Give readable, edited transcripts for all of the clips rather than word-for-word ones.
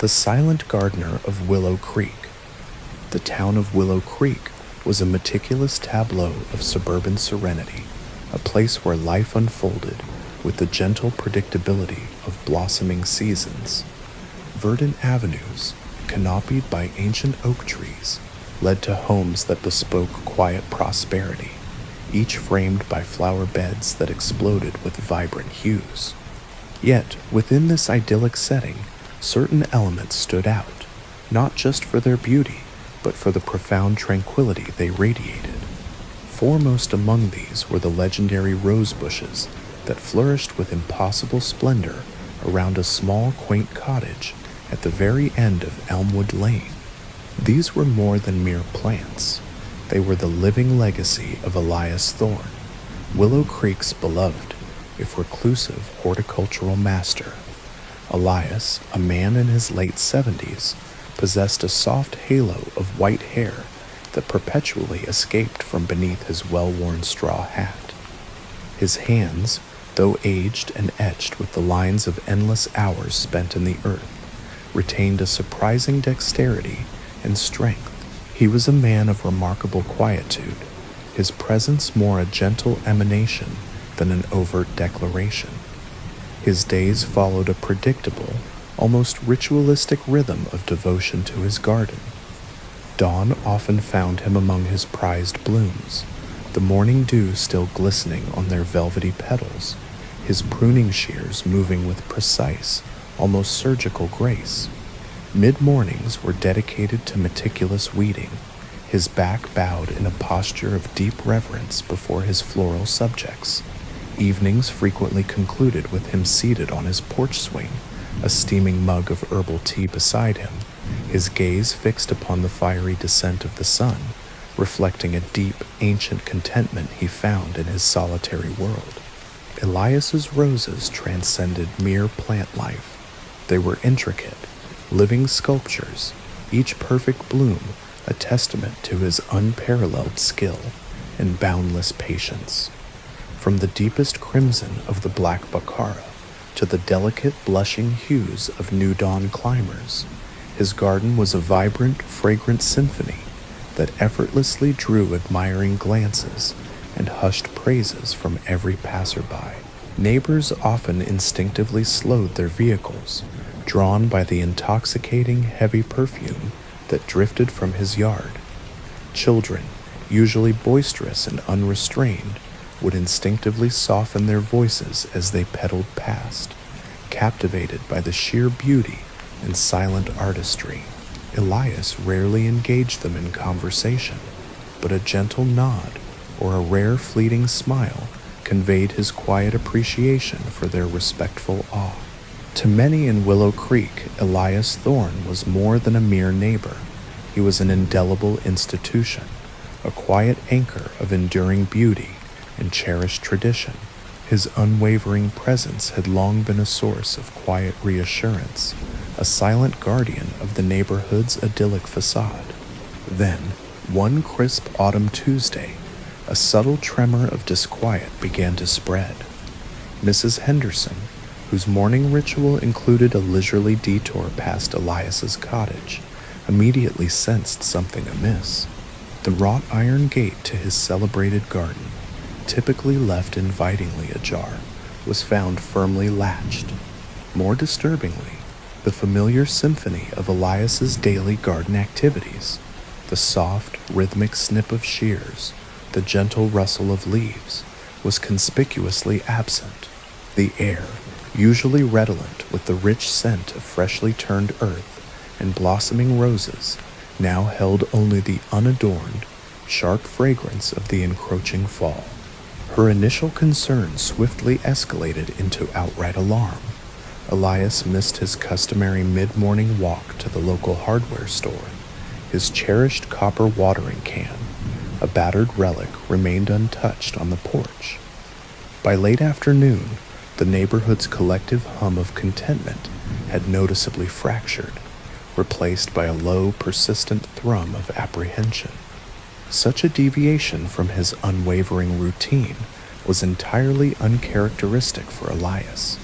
The silent gardener of Willow Creek. The town of Willow Creek was a meticulous tableau of suburban serenity, a place where life unfolded with the gentle predictability of blossoming seasons. Verdant avenues, canopied by ancient oak trees, led to homes that bespoke quiet prosperity, each framed by flower beds that exploded with vibrant hues. Yet, within this idyllic setting, certain elements stood out, not just for their beauty, but for the profound tranquility they radiated. Foremost among these were the legendary rose bushes that flourished with impossible splendor around a small, quaint cottage at the very end of Elmwood Lane. These were more than mere plants. They were the living legacy of Elias Thorne, Willow Creek's beloved, if reclusive, horticultural master. Elias, a man in his late 70s, possessed a soft halo of white hair that perpetually escaped from beneath his well-worn straw hat. His hands, though aged and etched with the lines of endless hours spent in the earth, retained a surprising dexterity and strength. He was a man of remarkable quietude, his presence more a gentle emanation than an overt declaration. His days followed a predictable, almost ritualistic rhythm of devotion to his garden. Dawn often found him among his prized blooms, the morning dew still glistening on their velvety petals, his pruning shears moving with precise, almost surgical grace. Mid-mornings were dedicated to meticulous weeding, his back bowed in a posture of deep reverence before his floral subjects. Evenings frequently concluded with him seated on his porch swing, a steaming mug of herbal tea beside him, his gaze fixed upon the fiery descent of the sun, reflecting a deep, ancient contentment he found in his solitary world. Elias's roses transcended mere plant life. They were intricate, living sculptures, each perfect bloom a testament to his unparalleled skill and boundless patience. From the deepest crimson of the black baccara to the delicate blushing hues of new dawn climbers, his garden was a vibrant, fragrant symphony that effortlessly drew admiring glances and hushed praises from every passerby. Neighbors often instinctively slowed their vehicles, drawn by the intoxicating, heavy perfume that drifted from his yard. Children, usually boisterous and unrestrained, would instinctively soften their voices as they pedaled past, captivated by the sheer beauty and silent artistry. Elias rarely engaged them in conversation, but a gentle nod or a rare fleeting smile conveyed his quiet appreciation for their respectful awe. To many in Willow Creek, Elias Thorne was more than a mere neighbor. He was an indelible institution, a quiet anchor of enduring beauty and cherished tradition. His unwavering presence had long been a source of quiet reassurance, a silent guardian of the neighborhood's idyllic facade. Then, one crisp autumn Tuesday, a subtle tremor of disquiet began to spread. Mrs. Henderson, whose morning ritual included a leisurely detour past Elias's cottage, immediately sensed something amiss. The wrought iron gate to his celebrated garden, typically left invitingly ajar, was found firmly latched. More disturbingly, the familiar symphony of Elias's daily garden activities, the soft, rhythmic snip of shears, the gentle rustle of leaves, was conspicuously absent. The air, usually redolent with the rich scent of freshly turned earth and blossoming roses, now held only the unadorned, sharp fragrance of the encroaching fall. Her initial concern swiftly escalated into outright alarm. Elias missed his customary mid-morning walk to the local hardware store. His cherished copper watering can, a battered relic, remained untouched on the porch. By late afternoon, the neighborhood's collective hum of contentment had noticeably fractured, replaced by a low, persistent thrum of apprehension. Such a deviation from his unwavering routine was entirely uncharacteristic for Elias.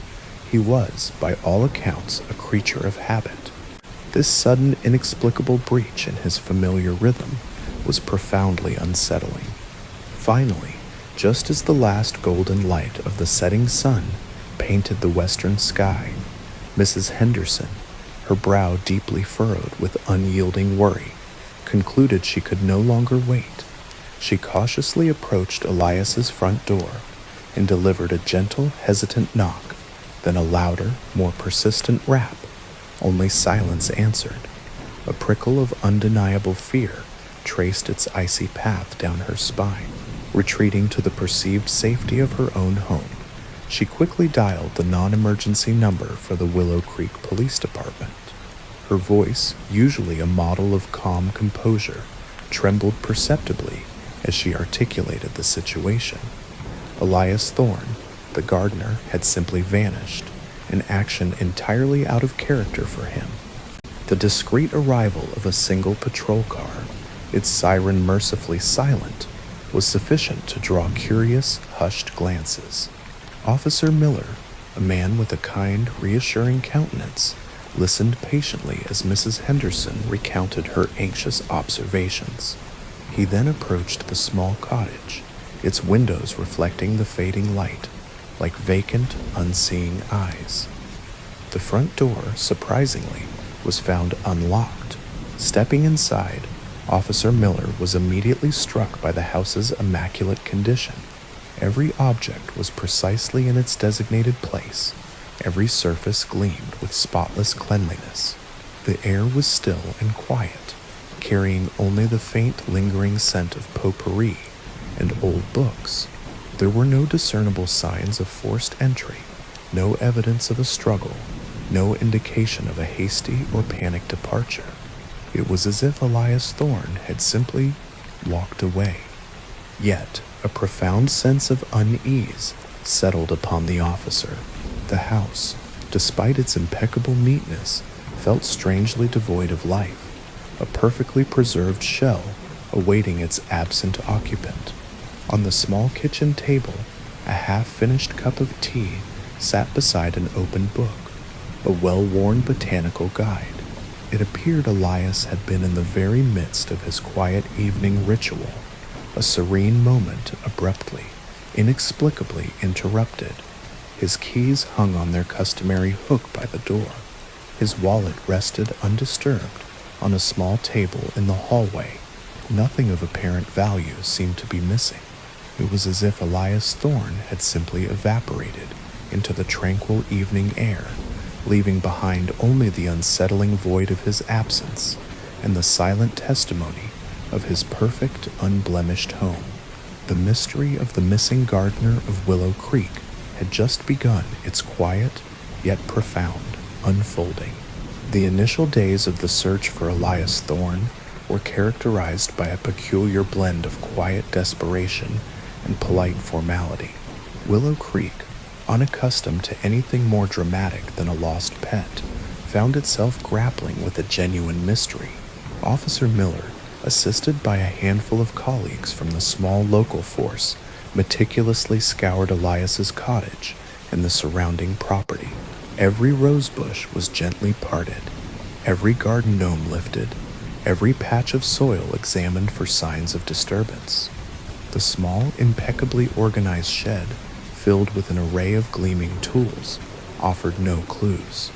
He was, by all accounts, a creature of habit. This sudden, inexplicable breach in his familiar rhythm was profoundly unsettling. Finally, just as the last golden light of the setting sun painted the western sky, Mrs. Henderson, her brow deeply furrowed with unyielding worry, concluded she could no longer wait. She cautiously approached Elias's front door and delivered a gentle, hesitant knock, then a louder, more persistent rap. Only silence answered. A prickle of undeniable fear traced its icy path down her spine. Retreating to the perceived safety of her own home, she quickly dialed the non-emergency number for the Willow Creek Police Department. Her voice, usually a model of calm composure, trembled perceptibly as she articulated the situation. Elias Thorne, the gardener, had simply vanished, an action entirely out of character for him. The discreet arrival of a single patrol car, its siren mercifully silent, was sufficient to draw curious, hushed glances. Officer Miller, a man with a kind, reassuring countenance, listened patiently as Mrs. Henderson recounted her anxious observations. He then approached the small cottage, its windows reflecting the fading light, like vacant, unseeing eyes. The front door, surprisingly, was found unlocked. Stepping inside, Officer Miller was immediately struck by the house's immaculate condition. Every object was precisely in its designated place. Every surface gleamed with spotless cleanliness. The air was still and quiet, carrying only the faint, lingering scent of potpourri and old books. There were no discernible signs of forced entry, no evidence of a struggle, no indication of a hasty or panicked departure. It was as if Elias Thorne had simply walked away. Yet, a profound sense of unease settled upon the officer. The house, despite its impeccable neatness, felt strangely devoid of life, a perfectly preserved shell awaiting its absent occupant. On the small kitchen table, a half-finished cup of tea sat beside an open book, a well-worn botanical guide. It appeared Elias had been in the very midst of his quiet evening ritual. A serene moment abruptly, inexplicably interrupted. His keys hung on their customary hook by the door. His wallet rested undisturbed on a small table in the hallway. Nothing of apparent value seemed to be missing. It was as if Elias Thorne had simply evaporated into the tranquil evening air, leaving behind only the unsettling void of his absence and the silent testimony of his perfect, unblemished home. The mystery of the missing gardener of Willow Creek had just begun its quiet, yet profound, unfolding. The initial days of the search for Elias Thorne were characterized by a peculiar blend of quiet desperation and polite formality. Willow Creek, unaccustomed to anything more dramatic than a lost pet, found itself grappling with a genuine mystery. Officer Miller, assisted by a handful of colleagues from the small local force, meticulously scoured Elias's cottage and the surrounding property. Every rose bush was gently parted, every garden gnome lifted, every patch of soil examined for signs of disturbance. The small, impeccably organized shed, filled with an array of gleaming tools, offered no clues.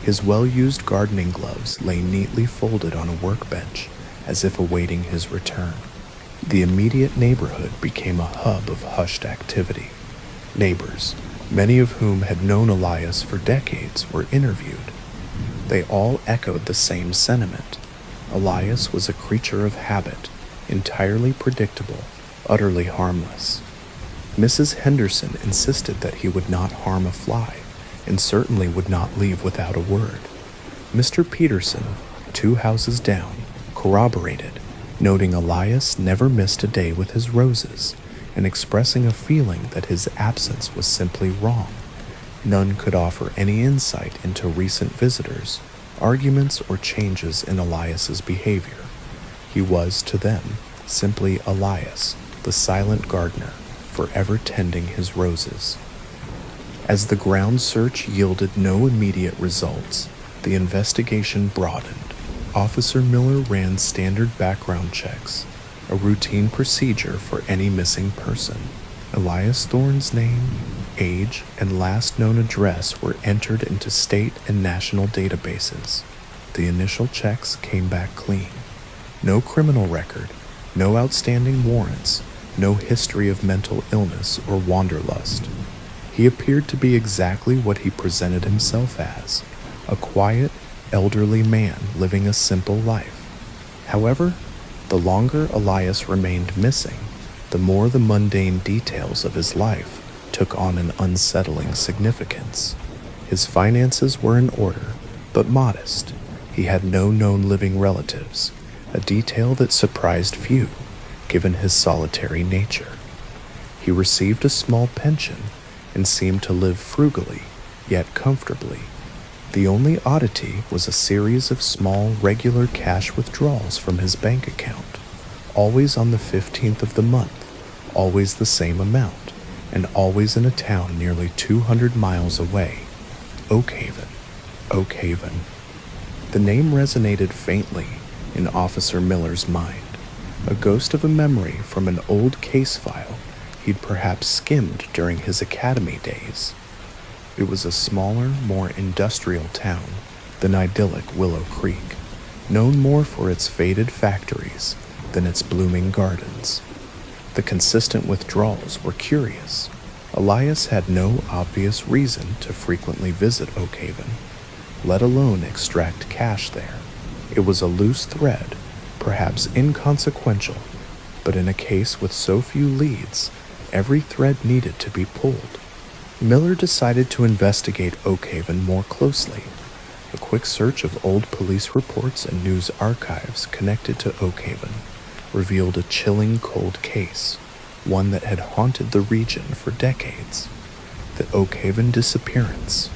His well-used gardening gloves lay neatly folded on a workbench, as if awaiting his return. The immediate neighborhood became a hub of hushed activity. Neighbors, many of whom had known Elias for decades, were interviewed. They all echoed the same sentiment. Elias was a creature of habit, entirely predictable, utterly harmless. Mrs. Henderson insisted that he would not harm a fly, and certainly would not leave without a word. Mr. Peterson, 2 houses down, corroborated, noting Elias never missed a day with his roses, and expressing a feeling that his absence was simply wrong. None could offer any insight into recent visitors, arguments, or changes in Elias's behavior. He was, to them, simply Elias, the silent gardener, forever tending his roses. As the ground search yielded no immediate results, The investigation broadened. Officer Miller ran standard background checks, a routine procedure for any missing person. Elias Thorne's name, age, and last known address were entered into state and national databases. The initial checks came back clean. No criminal record, no outstanding warrants, no history of mental illness or wanderlust. He appeared to be exactly what he presented himself as, a quiet, elderly man living a simple life. However, the longer Elias remained missing, the more the mundane details of his life took on an unsettling significance. His finances were in order, but modest. He had no known living relatives, a detail that surprised few, given his solitary nature. He received a small pension and seemed to live frugally, yet comfortably. The only oddity was a series of small, regular cash withdrawals from his bank account, always on the 15th of the month, always the same amount, and always in a town nearly 200 miles away. Oakhaven. Oakhaven. The name resonated faintly in Officer Miller's mind, a ghost of a memory from an old case file he'd perhaps skimmed during his academy days. It was a smaller, more industrial town than idyllic Willow Creek, known more for its faded factories than its blooming gardens. The consistent withdrawals were curious. Elias had no obvious reason to frequently visit Oakhaven, let alone extract cash there. It was a loose thread, perhaps inconsequential, but in a case with so few leads, every thread needed to be pulled. Miller decided to investigate Oakhaven more closely. A quick search of old police reports and news archives connected to Oakhaven revealed a chilling cold case, one that had haunted the region for decades. The Oakhaven disappearance.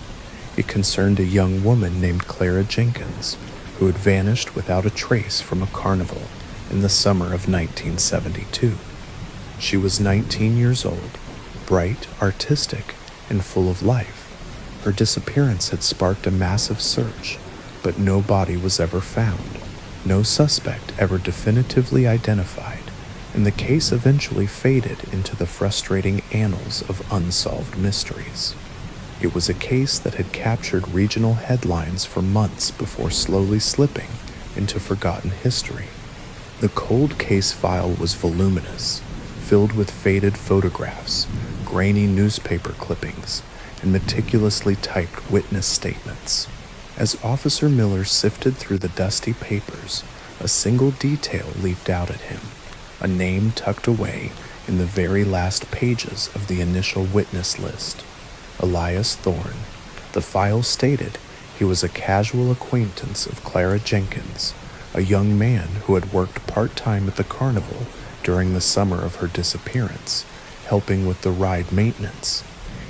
It concerned a young woman named Clara Jenkins, who had vanished without a trace from a carnival in the summer of 1972. She was 19 years old, bright, artistic, and full of life. Her disappearance had sparked a massive search, but no body was ever found, no suspect ever definitively identified, and the case eventually faded into the frustrating annals of unsolved mysteries. It was a case that had captured regional headlines for months before slowly slipping into forgotten history. The cold case file was voluminous, filled with faded photographs, grainy newspaper clippings, and meticulously typed witness statements. As Officer Miller sifted through the dusty papers, a single detail leaped out at him, a name tucked away in the very last pages of the initial witness list. Elias Thorne. The file stated he was a casual acquaintance of Clara Jenkins, a young man who had worked part-time at the carnival during the summer of her disappearance, helping with the ride maintenance.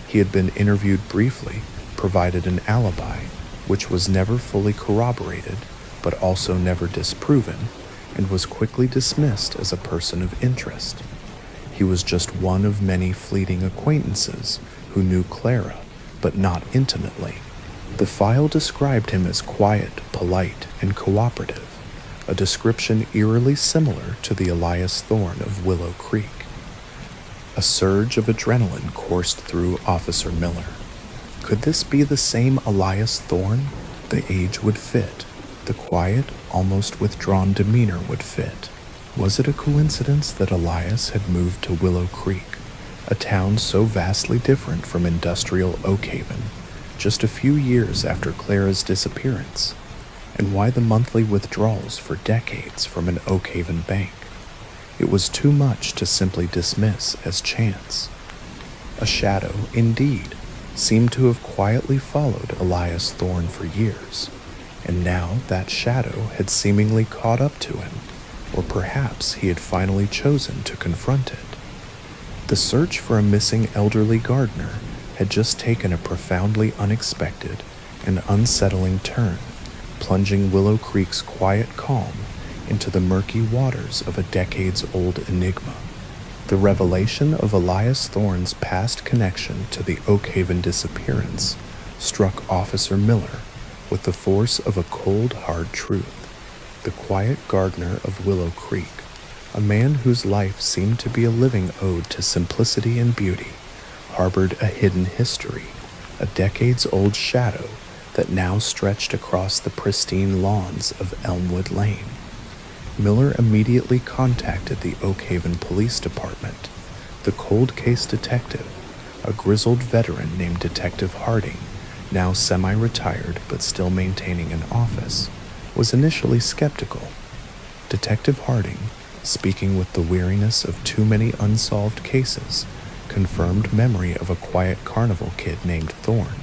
He had been interviewed briefly, provided an alibi, which was never fully corroborated, but also never disproven, and was quickly dismissed as a person of interest. He was just one of many fleeting acquaintances who knew Clara, but not intimately. The file described him as quiet, polite, and cooperative, a description eerily similar to the Elias Thorne of Willow Creek. A surge of adrenaline coursed through Officer Miller. Could this be the same Elias Thorne? The age would fit. The quiet, almost withdrawn demeanor would fit. Was it a coincidence that Elias had moved to Willow Creek, a town so vastly different from industrial Oakhaven, just a few years after Clara's disappearance? And why the monthly withdrawals for decades from an Oakhaven bank? It was too much to simply dismiss as chance. A shadow, indeed, seemed to have quietly followed Elias Thorne for years, and now that shadow had seemingly caught up to him, or perhaps he had finally chosen to confront it. The search for a missing elderly gardener had just taken a profoundly unexpected and unsettling turn, plunging Willow Creek's quiet calm into the murky waters of a decades-old enigma. The revelation of Elias Thorne's past connection to the Oakhaven disappearance struck Officer Miller with the force of a cold, hard truth. The quiet gardener of Willow Creek, a man whose life seemed to be a living ode to simplicity and beauty, harbored a hidden history, a decades-old shadow that now stretched across the pristine lawns of Elmwood Lane. Miller immediately contacted the Oak Haven Police Department. The cold case detective, a grizzled veteran named Detective Harding, now semi-retired but still maintaining an office, was initially skeptical. Detective Harding, speaking with the weariness of too many unsolved cases, confirmed memory of a quiet carnival kid named Thorne,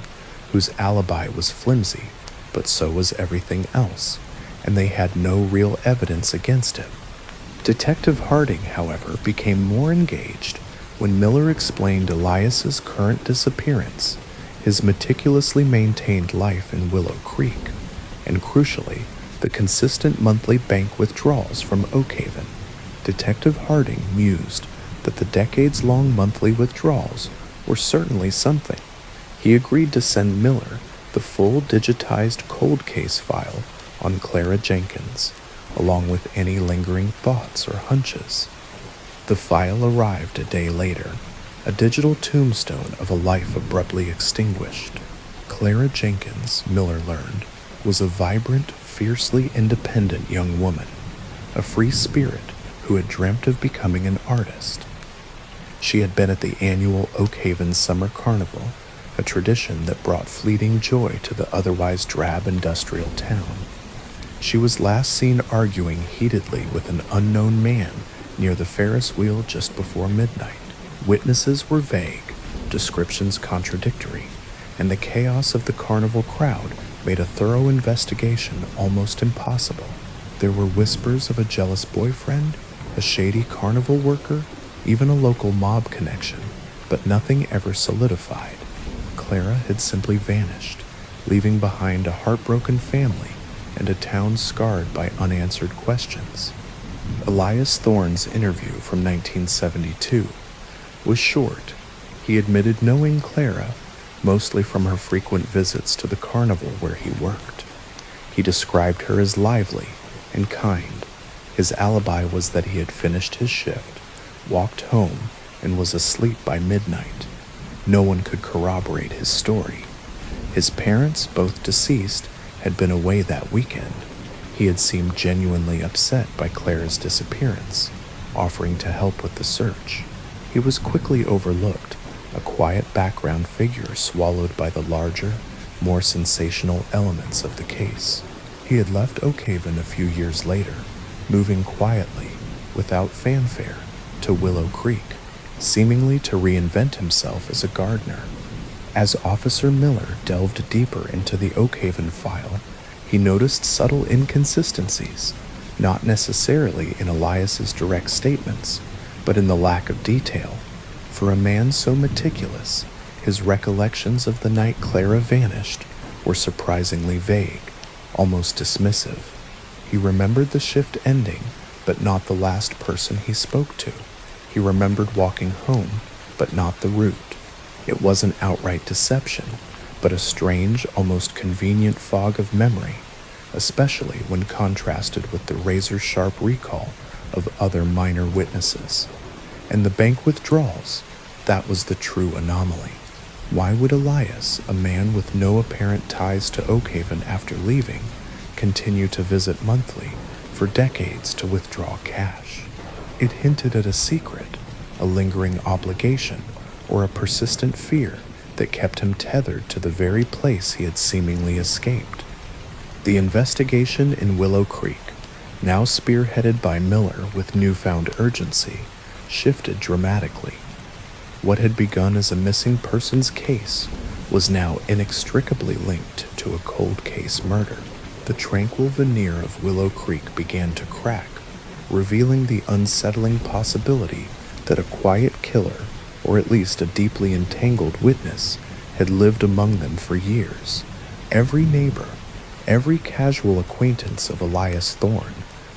whose alibi was flimsy, but so was everything else, and they had no real evidence against him. Detective Harding, however, became more engaged when Miller explained Elias's current disappearance, his meticulously maintained life in Willow Creek, and crucially, the consistent monthly bank withdrawals from Oak Haven. Detective Harding mused that the decades-long monthly withdrawals were certainly something. He agreed to send Miller the full digitized cold case file on Clara Jenkins, along with any lingering thoughts or hunches. The file arrived a day later, a digital tombstone of a life abruptly extinguished. Clara Jenkins, Miller learned, was a vibrant, fiercely independent young woman, a free spirit who had dreamt of becoming an artist. She had been at the annual Oak Haven Summer Carnival, a tradition that brought fleeting joy to the otherwise drab industrial town. She was last seen arguing heatedly with an unknown man near the Ferris wheel just before midnight. Witnesses were vague, descriptions contradictory, and the chaos of the carnival crowd made a thorough investigation almost impossible. There were whispers of a jealous boyfriend, a shady carnival worker, even a local mob connection, but nothing ever solidified. Clara had simply vanished, leaving behind a heartbroken family and a town scarred by unanswered questions. Elias Thorne's interview from 1972 was short. He admitted knowing Clara, mostly from her frequent visits to the carnival where he worked. He described her as lively and kind. His alibi was that he had finished his shift, walked home, and was asleep by midnight. No one could corroborate his story. His parents, both deceased, had been away that weekend. He had seemed genuinely upset by Clara's disappearance, offering to help with the search. He was quickly overlooked, a quiet background figure swallowed by the larger, more sensational elements of the case. He had left Oak Haven a few years later, moving quietly, without fanfare, to Willow Creek, seemingly to reinvent himself as a gardener. As Officer Miller delved deeper into the Oak Haven file, he noticed subtle inconsistencies, not necessarily in Elias's direct statements, but in the lack of detail. For a man so meticulous, his recollections of the night Clara vanished were surprisingly vague, almost dismissive. He remembered the shift ending, but not the last person he spoke to. He remembered walking home, but not the route. It wasn't outright deception, but a strange, almost convenient fog of memory, especially when contrasted with the razor-sharp recall of other minor witnesses. And the bank withdrawals, that was the true anomaly. Why would Elias, a man with no apparent ties to Oak Haven after leaving, continue to visit monthly for decades to withdraw cash? It hinted at a secret, a lingering obligation, or a persistent fear that kept him tethered to the very place he had seemingly escaped. The investigation in Willow Creek, now spearheaded by Miller with newfound urgency, shifted dramatically. What had begun as a missing persons case was now inextricably linked to a cold case murder. The tranquil veneer of Willow Creek began to crack, revealing the unsettling possibility that a quiet killer, or at least a deeply entangled witness, had lived among them for years. Every neighbor, every casual acquaintance of Elias Thorne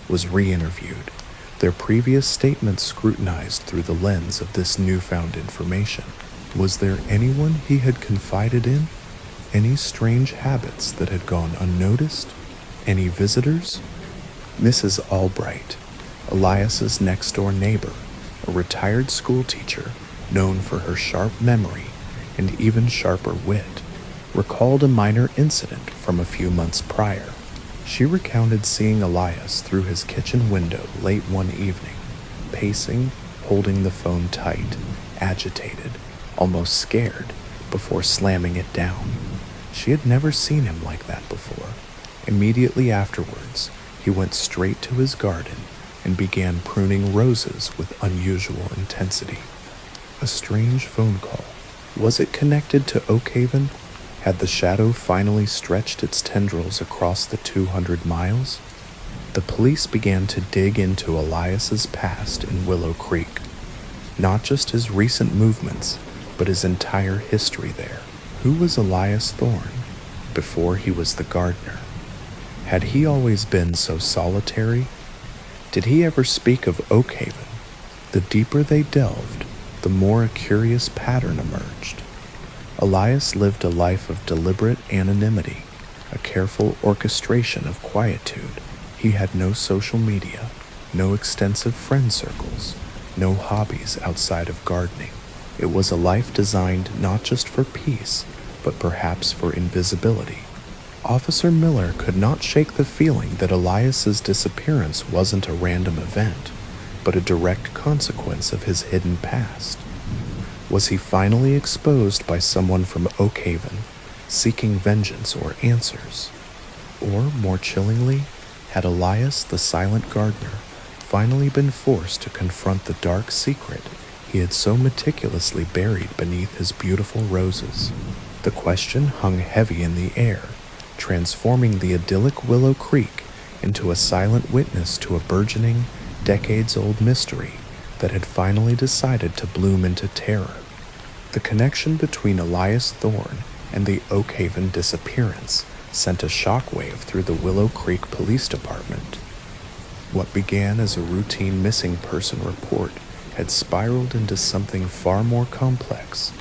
was re-interviewed, their previous statements scrutinized through the lens of this newfound information. Was there anyone he had confided in? any strange habits that had gone unnoticed? Any visitors? Mrs. Albright, Elias's next-door neighbor, a retired schoolteacher known for her sharp memory and even sharper wit, recalled a minor incident from a few months prior. She recounted seeing Elias through his kitchen window late one evening, pacing, holding the phone tight, agitated, almost scared, before slamming it down. She had never seen him like that before. Immediately afterwards, he went straight to his garden and began pruning roses with unusual intensity. A strange phone call. Was it connected to Oakhaven? Had the shadow finally stretched its tendrils across the 200 miles? The police began to dig into Elias's past in Willow Creek. Not just his recent movements, but his entire history there. Who was Elias Thorne before he was the gardener? Had he always been so solitary? Did he ever speak of Oakhaven? The deeper they delved, the more a curious pattern emerged. Elias lived a life of deliberate anonymity, a careful orchestration of quietude. He had no social media, no extensive friend circles, no hobbies outside of gardening. It was a life designed not just for peace, but perhaps for invisibility. Officer Miller could not shake the feeling that Elias's disappearance wasn't a random event, but a direct consequence of his hidden past. Was he finally exposed by someone from Oakhaven, seeking vengeance or answers? Or, more chillingly, had Elias, the silent gardener, finally been forced to confront the dark secret he had so meticulously buried beneath his beautiful roses? The question hung heavy in the air, transforming the idyllic Willow Creek into a silent witness to a burgeoning, decades-old mystery that had finally decided to bloom into terror. The connection between Elias Thorne and the Oakhaven disappearance sent a shockwave through the Willow Creek Police Department. What began as a routine missing person report had spiraled into something far more complex,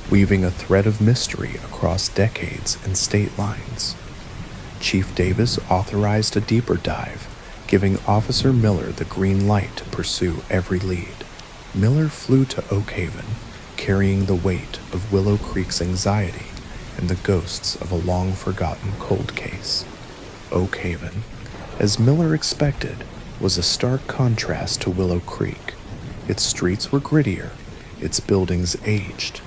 weaving a thread of mystery across decades and state lines. Chief Davis authorized a deeper dive, giving Officer Miller the green light to pursue every lead. Miller flew to Oakhaven, carrying the weight of Willow Creek's anxiety and the ghosts of a long-forgotten cold case. Oakhaven, as Miller expected, was a stark contrast to Willow Creek. Its streets were grittier, its buildings aged.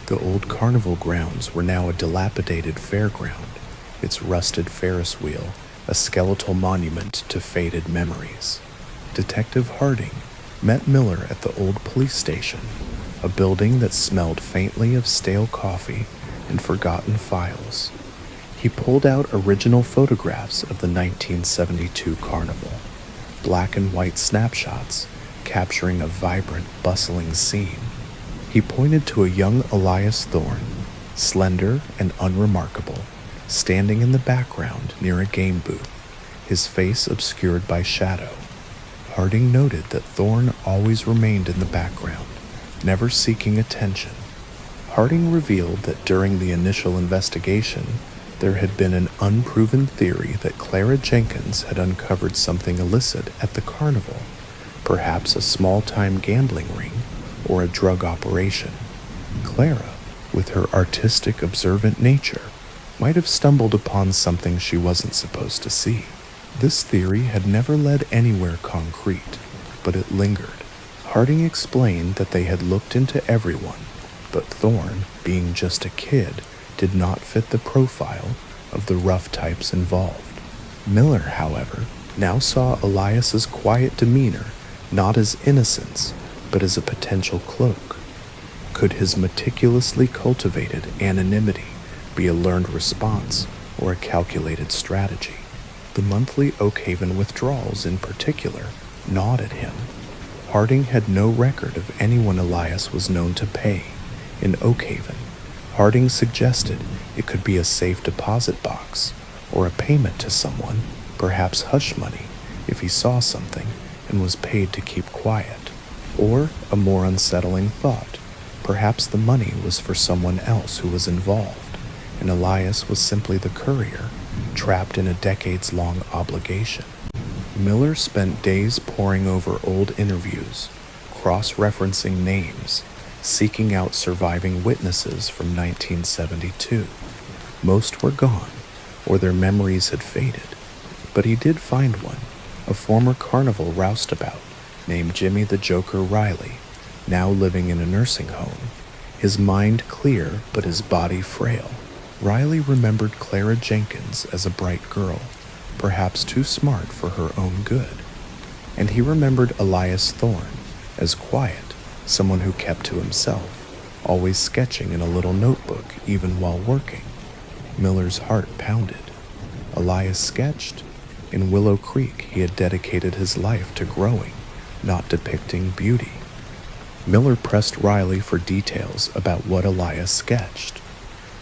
The old carnival grounds were now a dilapidated fairground, its rusted Ferris wheel a skeletal monument to faded memories. Detective Harding met Miller at the old police station, a building that smelled faintly of stale coffee and forgotten files. He pulled out original photographs of the 1972 carnival, black and white snapshots capturing a vibrant, bustling scene. He pointed to a young Elias Thorne, slender and unremarkable, standing in the background near a game booth, his face obscured by shadow. Harding noted that Thorne always remained in the background, never seeking attention. Harding revealed that during the initial investigation, there had been an unproven theory that Clara Jenkins had uncovered something illicit at the carnival, perhaps a small-time gambling ring or a drug operation. Clara, with her artistic, observant nature, might have stumbled upon something she wasn't supposed to see. This theory had never led anywhere concrete, but it lingered. Harding explained that they had looked into everyone, but Thorne, being just a kid, did not fit the profile of the rough types involved. Miller, however, now saw Elias's quiet demeanor not as innocence, but as a potential cloak. Could his meticulously cultivated anonymity be a learned response or a calculated strategy? The monthly Oakhaven withdrawals in particular gnawed at him. Harding had no record of anyone Elias was known to pay. In Oakhaven, Harding suggested it could be a safe deposit box or a payment to someone, perhaps hush money, if he saw something and was paid to keep quiet. Or a more unsettling thought, perhaps the money was for someone else who was involved, and Elias was simply the courier, trapped in a decades-long obligation. Miller spent days poring over old interviews, cross-referencing names, seeking out surviving witnesses from 1972. Most were gone, or their memories had faded, but he did find one, a former carnival roustabout named Jimmy the Joker Riley, now living in a nursing home, his mind clear but his body frail. Riley remembered Clara Jenkins as a bright girl, perhaps too smart for her own good. And he remembered Elias Thorne as quiet, someone who kept to himself, always sketching in a little notebook even while working. Miller's heart pounded. Elias sketched. In Willow Creek, he had dedicated his life to growing, not depicting beauty. Miller pressed Riley for details about what Elias sketched.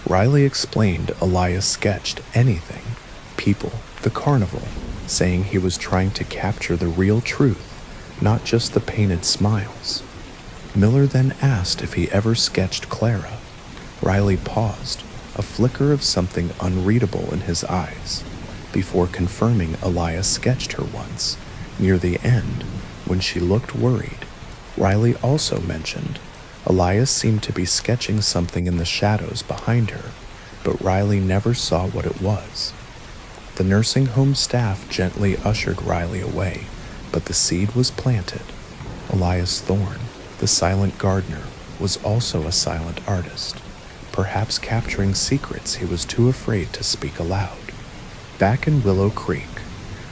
Riley explained Elias sketched anything, people, the carnival, saying he was trying to capture the real truth, not just the painted smiles. Miller then asked if he ever sketched Clara. Riley paused, a flicker of something unreadable in his eyes, before confirming Elias sketched her once, near the end, when she looked worried. Riley also mentioned Elias seemed to be sketching something in the shadows behind her, but Riley never saw what it was. The nursing home staff gently ushered Riley away, but the seed was planted. Elias Thorne, the silent gardener, was also a silent artist, perhaps capturing secrets he was too afraid to speak aloud. Back in Willow Creek,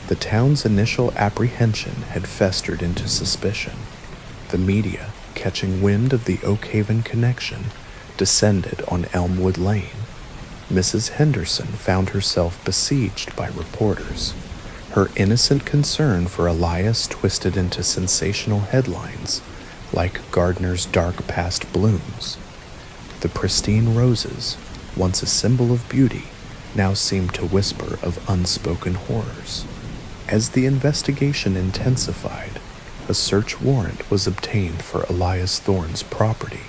the town's initial apprehension had festered into suspicion. The media, catching wind of the Oakhaven connection, descended on Elmwood Lane. Mrs. Henderson found herself besieged by reporters, her innocent concern for Elias twisted into sensational headlines, like Gardner's dark past blooms. The pristine roses, once a symbol of beauty, now seemed to whisper of unspoken horrors. As the investigation intensified, a search warrant was obtained for Elias Thorne's property,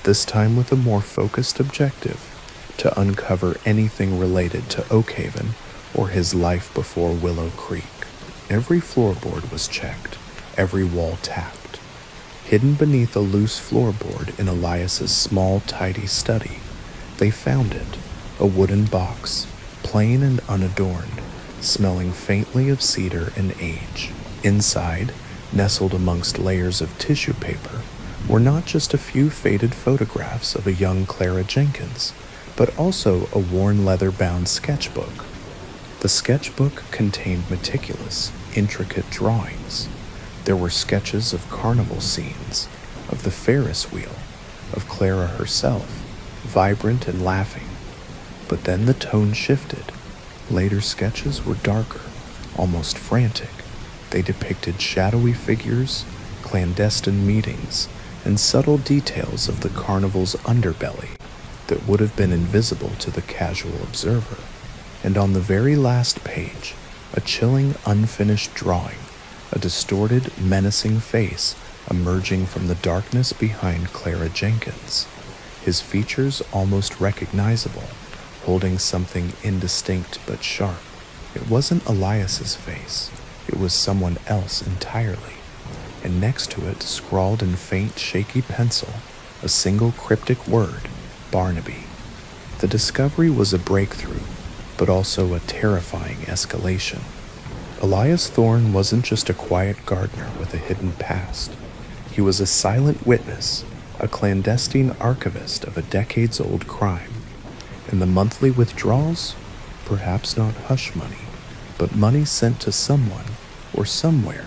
this time with a more focused objective: to uncover anything related to Oakhaven or his life before Willow Creek. Every floorboard was checked, every wall tapped. Hidden beneath a loose floorboard in Elias's small, tidy study, they found it, a wooden box, plain and unadorned, smelling faintly of cedar and age. Inside, nestled amongst layers of tissue paper, were not just a few faded photographs of a young Clara Jenkins, but also a worn leather-bound sketchbook. The sketchbook contained meticulous, intricate drawings. There were sketches of carnival scenes, of the Ferris wheel, of Clara herself, vibrant and laughing. But then the tone shifted. Later sketches were darker, almost frantic. They depicted shadowy figures, clandestine meetings, and subtle details of the carnival's underbelly that would have been invisible to the casual observer. And on the very last page, a chilling, unfinished drawing, a distorted, menacing face emerging from the darkness behind Clara Jenkins, his features almost recognizable, holding something indistinct but sharp. It wasn't Elias's face. It was someone else entirely. And next to it, scrawled in faint, shaky pencil, a single cryptic word: Barnaby. The discovery was a breakthrough, but also a terrifying escalation. Elias Thorne wasn't just a quiet gardener with a hidden past. He was a silent witness, a clandestine archivist of a decades-old crime. And the monthly withdrawals? Perhaps not hush money, but money sent to someone or somewhere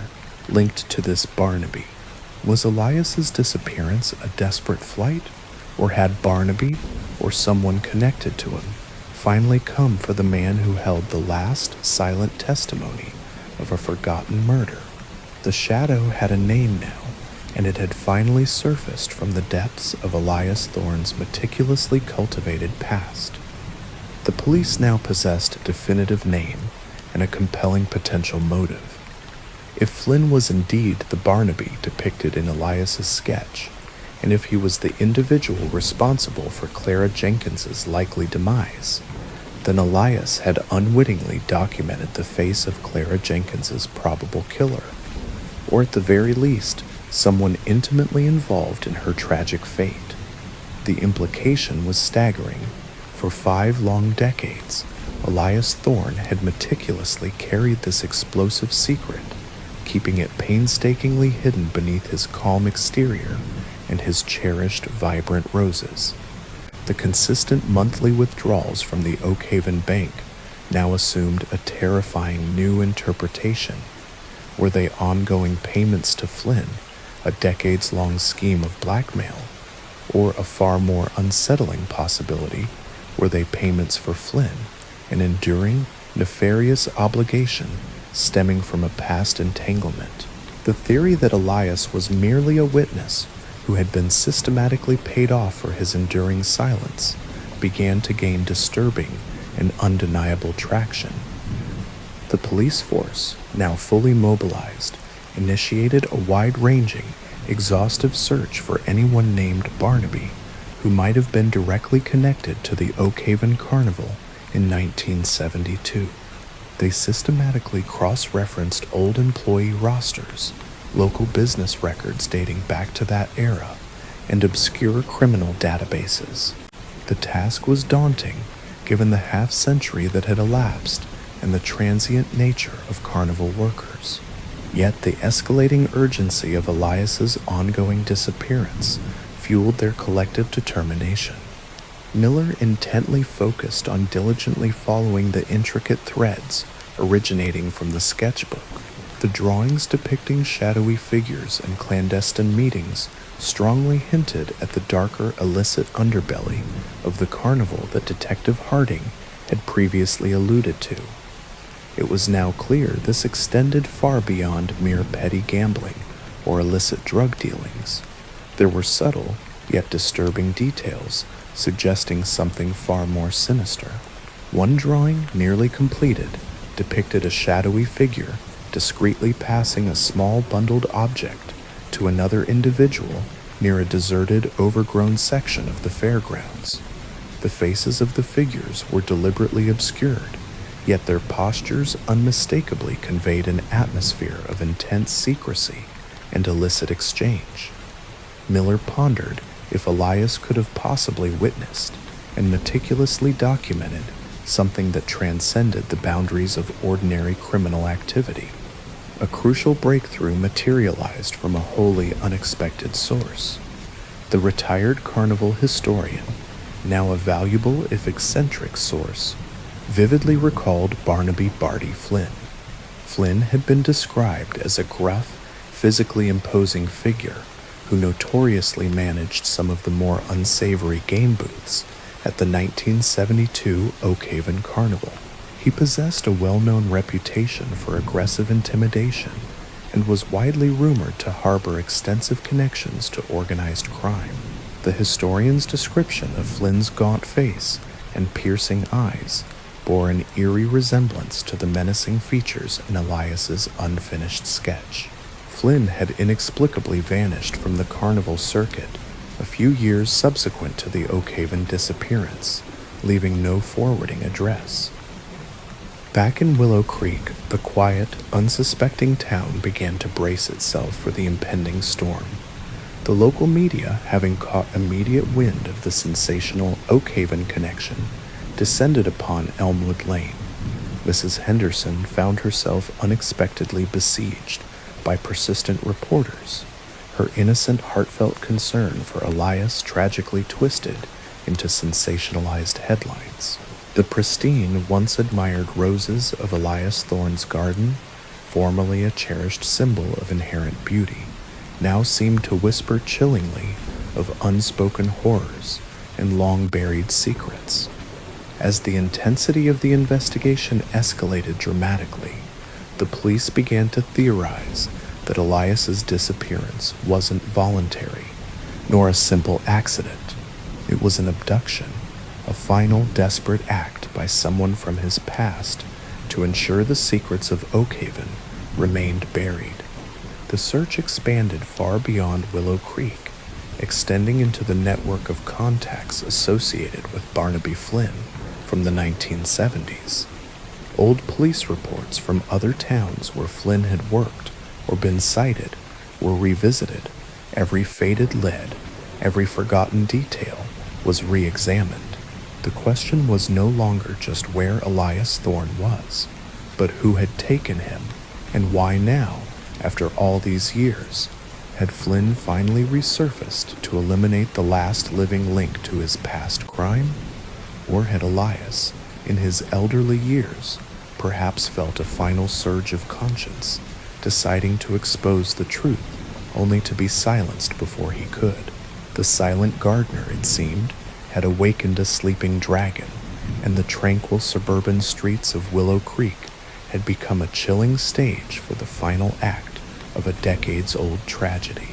linked to this Barnaby. Was Elias's disappearance a desperate flight, or had Barnaby, or someone connected to him, finally come for the man who held the last silent testimony of a forgotten murder? The shadow had a name now, and it had finally surfaced from the depths of Elias Thorne's meticulously cultivated past. The police now possessed a definitive name and a compelling potential motive. If Flynn was indeed the Barnaby depicted in Elias's sketch, and if he was the individual responsible for Clara Jenkins's likely demise, then Elias had unwittingly documented the face of Clara Jenkins's probable killer, or at the very least, someone intimately involved in her tragic fate. The implication was staggering. For 5 long decades, Elias Thorne had meticulously carried this explosive secret, keeping it painstakingly hidden beneath his calm exterior and his cherished, vibrant roses. The consistent monthly withdrawals from the Oak Haven Bank now assumed a terrifying new interpretation. Were they ongoing payments to Flynn, a decades-long scheme of blackmail, or a far more unsettling possibility, were they payments for Flynn, an enduring, nefarious obligation stemming from a past entanglement? The theory that Elias was merely a witness who had been systematically paid off for his enduring silence began to gain disturbing and undeniable traction. The police force, now fully mobilized, initiated a wide-ranging, exhaustive search for anyone named Barnaby who might have been directly connected to the Oak Haven Carnival in 1972. They systematically cross-referenced old employee rosters, local business records dating back to that era, and obscure criminal databases. The task was daunting, given the half-century that had elapsed and the transient nature of carnival workers. Yet the escalating urgency of Elias's ongoing disappearance fueled their collective determination. Miller intently focused on diligently following the intricate threads originating from the sketchbook. The drawings depicting shadowy figures and clandestine meetings strongly hinted at the darker, illicit underbelly of the carnival that Detective Harding had previously alluded to. It was now clear this extended far beyond mere petty gambling or illicit drug dealings. There were subtle, yet disturbing details suggesting something far more sinister. One drawing, nearly completed, depicted a shadowy figure discreetly passing a small bundled object to another individual near a deserted, overgrown section of the fairgrounds. The faces of the figures were deliberately obscured, yet their postures unmistakably conveyed an atmosphere of intense secrecy and illicit exchange. Miller pondered if Elias could have possibly witnessed and meticulously documented something that transcended the boundaries of ordinary criminal activity. A crucial breakthrough materialized from a wholly unexpected source. The retired carnival historian, now a valuable if eccentric source, vividly recalled Barnaby Barty Flynn. Flynn had been described as a gruff, physically imposing figure who notoriously managed some of the more unsavory game booths at the 1972 Oak Haven Carnival. He possessed a well-known reputation for aggressive intimidation and was widely rumored to harbor extensive connections to organized crime. The historian's description of Flynn's gaunt face and piercing eyes bore an eerie resemblance to the menacing features in Elias's unfinished sketch. Flynn had inexplicably vanished from the carnival circuit a few years subsequent to the Oak Haven disappearance, leaving no forwarding address. Back in Willow Creek, the quiet, unsuspecting town began to brace itself for the impending storm. The local media, having caught immediate wind of the sensational Oak Haven connection, descended upon Elmwood Lane. Mrs. Henderson found herself unexpectedly besieged by persistent reporters, her innocent, heartfelt concern for Elias tragically twisted into sensationalized headlines. The pristine, once-admired roses of Elias Thorne's garden, formerly a cherished symbol of inherent beauty, now seemed to whisper chillingly of unspoken horrors and long-buried secrets. As the intensity of the investigation escalated dramatically, the police began to theorize that Elias's disappearance wasn't voluntary, nor a simple accident. It was an abduction, a final desperate act by someone from his past to ensure the secrets of Oak Haven remained buried. The search expanded far beyond Willow Creek extending into the network of contacts associated with Barnaby Flynn from the 1970s. Old police reports from other towns where Flynn had worked or been sighted were revisited. Every faded lead, every forgotten detail was re-examined. The question was no longer just where Elias Thorne was, but who had taken him, and why now, after all these years, had Flynn finally resurfaced to eliminate the last living link to his past crime? Or had Elias, in his elderly years, perhaps felt a final surge of conscience, deciding to expose the truth, only to be silenced before he could? The silent gardener, it seemed, had awakened a sleeping dragon, and the tranquil suburban streets of Willow Creek had become a chilling stage for the final act of a decades-old tragedy.